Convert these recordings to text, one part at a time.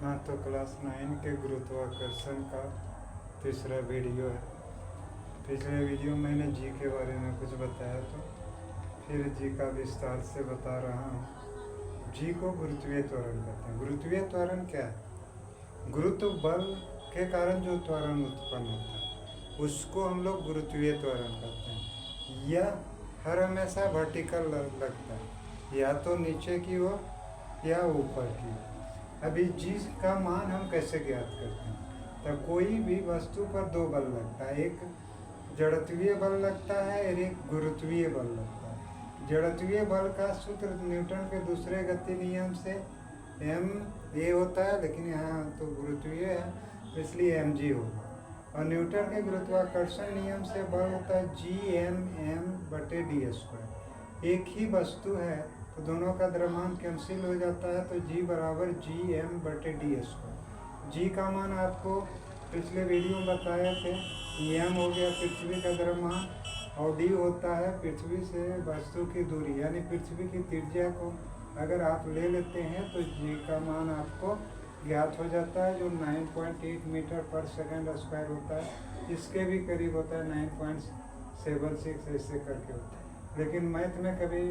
हाँ, तो क्लास 9 के गुरुत्वाकर्षण का तीसरा वीडियो है। पिछले वीडियो में मैंने जी के बारे में कुछ बताया, तो फिर जी का विस्तार से बता रहा हूँ। जी को गुरुत्वीय त्वरण कहते हैं। गुरुत्वीय त्वरण क्या है? गुरुत्व बल के कारण जो त्वरण उत्पन्न होता है उसको हम लोग गुरुत्वीय त्वरण कहते हैं। यह हर हमेशा वर्टिकल लगता है, या तो नीचे की ओर या ऊपर की ओर। अभी जी का मान हम कैसे ज्ञात करते हैं? तो कोई भी वस्तु पर दो बल लगता है, एक जड़त्वीय बल लगता है और एक गुरुत्वीय बल लगता है। जड़त्वीय बल का सूत्र न्यूटन के दूसरे गति नियम से एम ए होता है, लेकिन यहाँ तो गुरुत्वीय है इसलिए एम जी होगा। और न्यूटन के गुरुत्वाकर्षण नियम से बल होता है जी एम बटे डी स्क्वायर। एक ही वस्तु है तो दोनों का द्रव्यमान कैंसिल हो जाता है, तो जी बराबर जी एम बटे डी स्क्वायर। जी का मान आपको पिछले वीडियो में बताए थे। एम हो गया पृथ्वी का द्रव्यमान और डी होता है पृथ्वी से वस्तु की दूरी, यानी पृथ्वी की त्रिज्या को अगर आप ले लेते हैं तो जी का मान आपको ज्ञात हो जाता है, जो 9.8 मीटर पर सेकंड स्क्वायर होता है। इसके भी करीब होता है 9.76 ऐसे करके होता है। लेकिन मैथ में कभी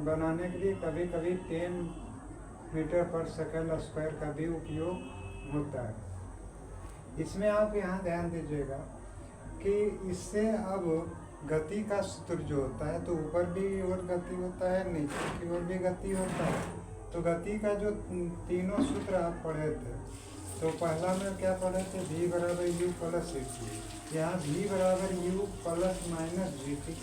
बनाने के लिए कभी कभी 10 मीटर पर सेकंड स्क्वायर का भी उपयोग होता है। इसमें आप यहाँ ध्यान दीजिएगा कि इससे अब गति का सूत्र जो होता है, तो ऊपर भी और गति होता है, नीचे की ओर भी गति होता है। तो गति का जो तीनों सूत्र आप पढ़े थे, तो पहला में क्या पढ़े थे? v बराबर यू प्लस ए टी। यहाँ v बराबर you plus minus G T.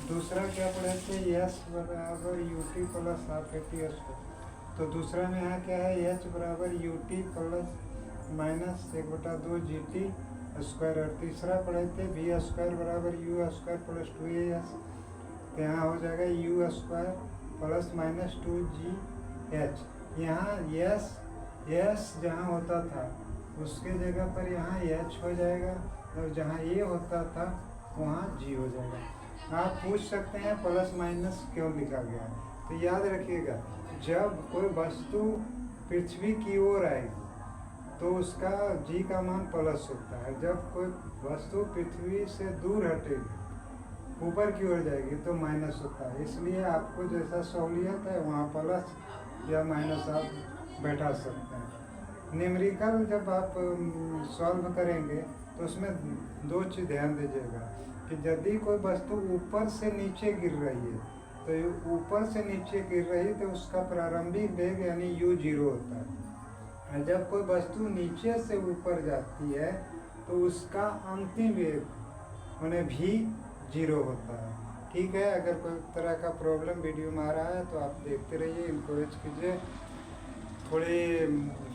दूसरा क्या पढ़े थे? s बराबर U T plus half A T square. तो दूसरा में यहाँ क्या है? h बराबर U T plus minus 1/2 G T square. और तीसरा पढ़े थे बी स्क्वायर बराबर यू स्क्वायर प्लस 2as। तो यहाँ हो जाएगा you square plus minus 2g h। यहाँ यस जहाँ होता था उसके जगह पर यहाँ h हो जाएगा, और जहाँ ए होता था वहाँ g हो जाएगा। आप पूछ सकते हैं प्लस माइनस क्यों लिखा गया है? तो याद रखिएगा, जब कोई वस्तु पृथ्वी की ओर आएगी तो उसका जी का मान प्लस होता है। जब कोई वस्तु पृथ्वी से दूर हटेगी, ऊपर की ओर जाएगी, तो माइनस होता है। इसलिए आपको जैसा सहूलियत है वहाँ प्लस या माइनस आप बैठा सकते हैं। न्यूमेरिकल जब आप सॉल्व करेंगे तो उसमें दो चीज़ ध्यान दीजिएगा कि यदि कोई वस्तु ऊपर से नीचे गिर रही है, तो ऊपर से नीचे गिर रही है तो उसका प्रारंभिक वेग यानी यू जीरो होता है। जब कोई वस्तु नीचे से ऊपर जाती है तो उसका अंतिम वेग माने भी जीरो होता है। ठीक है, अगर कोई तरह का प्रॉब्लम वीडियो में आ रहा है तो आप देखते रहिए, इनकरेज कीजिए। थोड़ी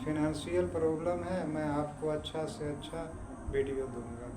फिनेंशियल प्रॉब्लम है, मैं आपको अच्छा से अच्छा वीडियो दूंगा।